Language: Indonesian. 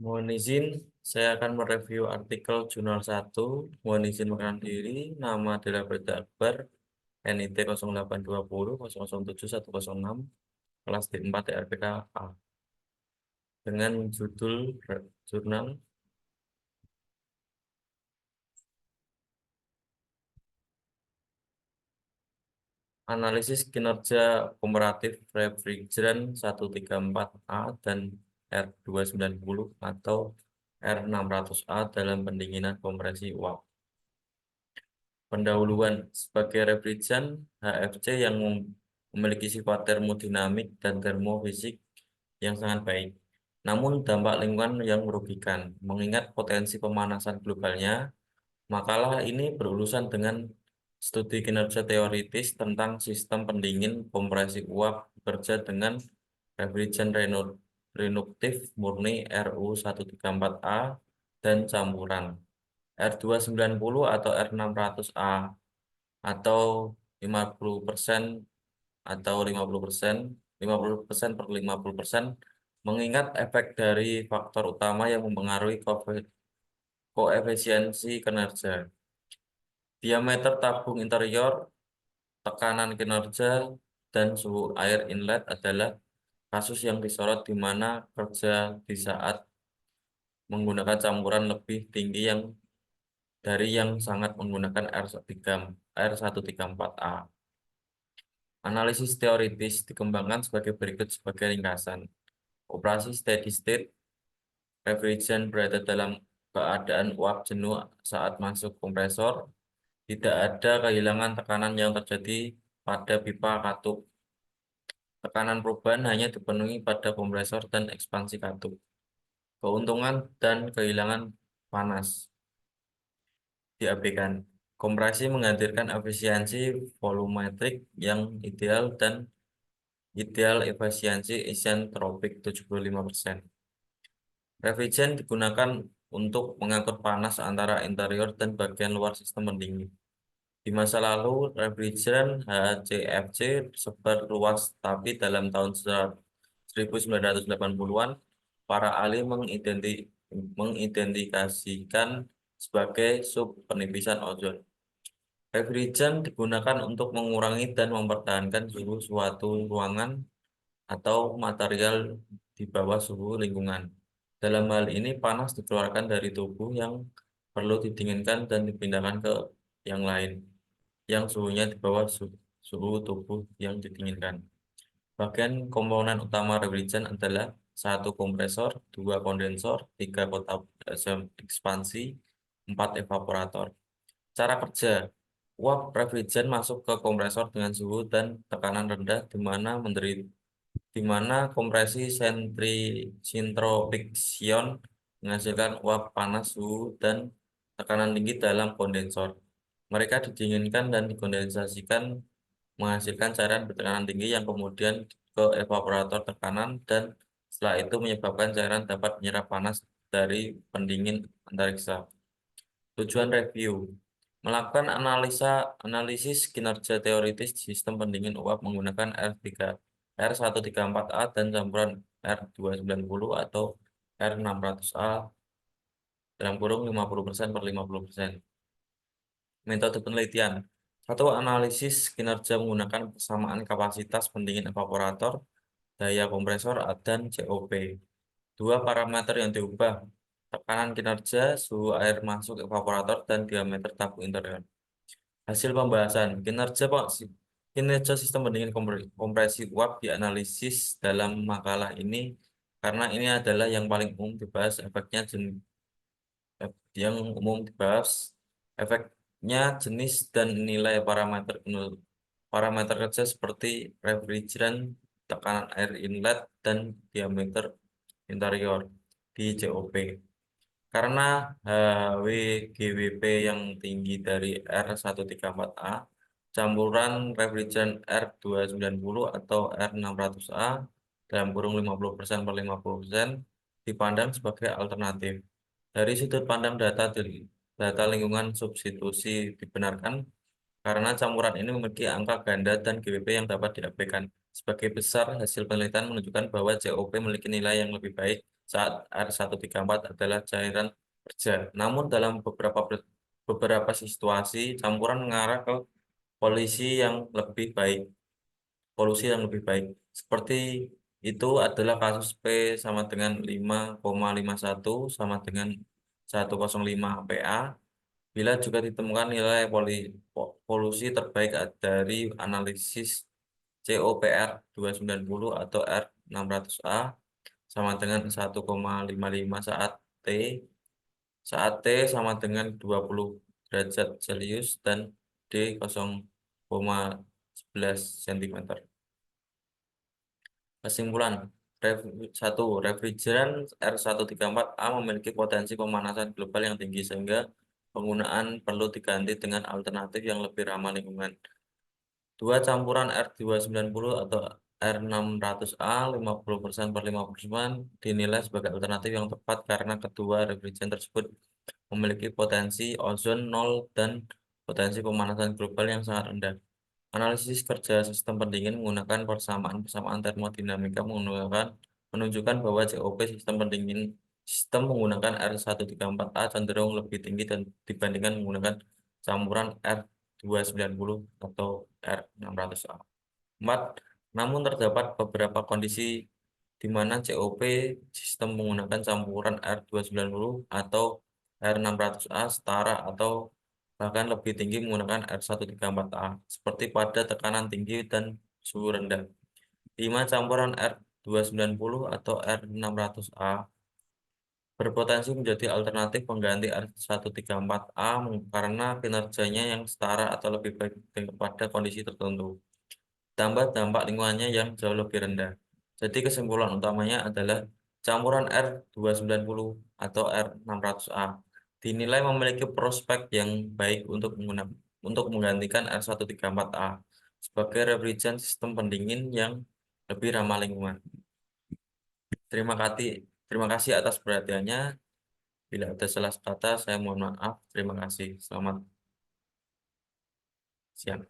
Mohon izin, saya akan mereview artikel Jurnal 1. Mohon izin mengenalkan diri, nama adalah Berta Akbar, NIT 0820 007 106, kelas D4 TRPK A. Dengan judul jurnal Analisis Kinerja Komparatif Refrigeran 134A dan R290 atau R600A dalam pendinginan kompresi uap. Pendahuluan sebagai refrigeran HFC yang memiliki sifat termodinamik dan termofisik yang sangat baik. Namun dampak lingkungan yang merugikan. Mengingat potensi pemanasan globalnya, makalah ini berurusan dengan studi kinerja teoritis tentang sistem pendingin kompresi uap bekerja dengan refrigeran reduktif murni RU134A dan campuran R290 atau R600A atau 50% atau 50%, 50% per 50%, mengingat efek dari faktor utama yang mempengaruhi koefisiensi kinerja. Diameter tabung interior, tekanan kinerja, dan suhu air inlet adalah kasus yang disorot di mana kerja di saat menggunakan campuran lebih tinggi dari yang sangat menggunakan R134A. Analisis teoritis dikembangkan sebagai berikut sebagai ringkasan. Operasi steady state, refrigeran berada dalam keadaan uap jenuh saat masuk kompresor. Tidak ada kehilangan tekanan yang terjadi pada pipa katup. Tekanan perubahan hanya dipenuhi pada kompresor dan ekspansi katup. Keuntungan dan kehilangan panas diabaikan. Kompresi menghadirkan efisiensi volumetrik yang ideal dan ideal efisiensi isentropik 75%. Refrigeran digunakan untuk mengangkut panas antara interior dan bagian luar sistem pendingin. Di masa lalu, refrigeran HCFC tersebar luas, tapi dalam tahun 1980-an, para ahli mengidentifikasikan sebagai sub penipisan ozon. Refrigeran digunakan untuk mengurangi dan mempertahankan suhu suatu ruangan atau material di bawah suhu lingkungan. Dalam hal ini, panas dikeluarkan dari tubuh yang perlu didinginkan dan dipindahkan ke yang lain, yang suhunya di bawah suhu tubuh yang didinginkan. Bagian komponen utama refrigeran adalah satu kompresor, dua kondensor, tiga kotak ekspansi, empat evaporator. Cara kerja, uap refrigeran masuk ke kompresor dengan suhu dan tekanan rendah di mana kompresi centrifugal menghasilkan uap panas suhu dan tekanan tinggi dalam kondensor. Mereka didinginkan dan dikondensasikan menghasilkan cairan bertekanan tinggi yang kemudian ke evaporator tekanan dan setelah itu menyebabkan cairan dapat menyerap panas dari pendingin antariksa. Tujuan review melakukan analisis kinerja teoritis sistem pendingin uap menggunakan R134A dan campuran R290 atau R600A dalam kurung 50% per 50%. Metode penelitian. Satu, analisis kinerja menggunakan persamaan kapasitas pendingin evaporator, daya kompresor, dan COP. Dua, parameter yang diubah. Tekanan kinerja, suhu air masuk evaporator, dan diameter tabung interior. Hasil pembahasan. Kinerja sistem pendingin kompresi uap dianalisis dalam makalah ini karena ini adalah yang paling umum dibahas efeknya jenis dan nilai parameter kerja seperti refrigeran, tekanan air inlet, dan diameter interior di COP. Karena HWGWP yang tinggi dari R134A, campuran refrigeran R290 atau R600A dalam kurung 50% per 50% dipandang sebagai alternatif. Dari sudut pandang data lingkungan substitusi dibenarkan karena campuran ini memiliki angka ganda dan GWP yang dapat diabaikan. Sebagai besar, hasil penelitian menunjukkan bahwa COP memiliki nilai yang lebih baik saat R134 adalah cairan kerja. Namun dalam beberapa situasi campuran mengarah ke polusi yang lebih baik. Polusi yang lebih baik. Seperti itu adalah kasus P sama dengan 5,51 sama dengan 105 PA. Bila juga ditemukan nilai polusi terbaik dari analisis COPR 290 atau R600A sama dengan 1,55 saat T sama dengan 20 derajat Celcius dan D 0,11 cm. Kesimpulan, 1. Refrigeran R134A memiliki potensi pemanasan global yang tinggi sehingga penggunaan perlu diganti dengan alternatif yang lebih ramah lingkungan. 2. Campuran R290 atau R600A 50% per 50% dinilai sebagai alternatif yang tepat karena kedua refrigeran tersebut memiliki potensi ozon nol dan potensi pemanasan global yang sangat rendah. Analisis kerja sistem pendingin menggunakan persamaan termodinamika menunjukkan bahwa COP sistem menggunakan R134A cenderung lebih tinggi dan dibandingkan menggunakan campuran R290 atau R600A. 4. Namun terdapat beberapa kondisi di mana COP sistem menggunakan campuran R290 atau R600A setara atau bahkan lebih tinggi menggunakan R134A, seperti pada tekanan tinggi dan suhu rendah. 5. Campuran R290 atau R600A berpotensi menjadi alternatif pengganti R134A karena kinerjanya yang setara atau lebih baik pada kondisi tertentu, tambah dampak lingkungannya yang jauh lebih rendah. Jadi kesimpulan utamanya adalah campuran R290 atau R600A dinilai memiliki prospek yang baik untuk menggantikan R134A sebagai refrigerant sistem pendingin yang lebih ramah lingkungan. Terima kasih, terima kasih atas perhatiannya. Bila ada salah kata, saya mohon maaf. Terima kasih. Selamat siang.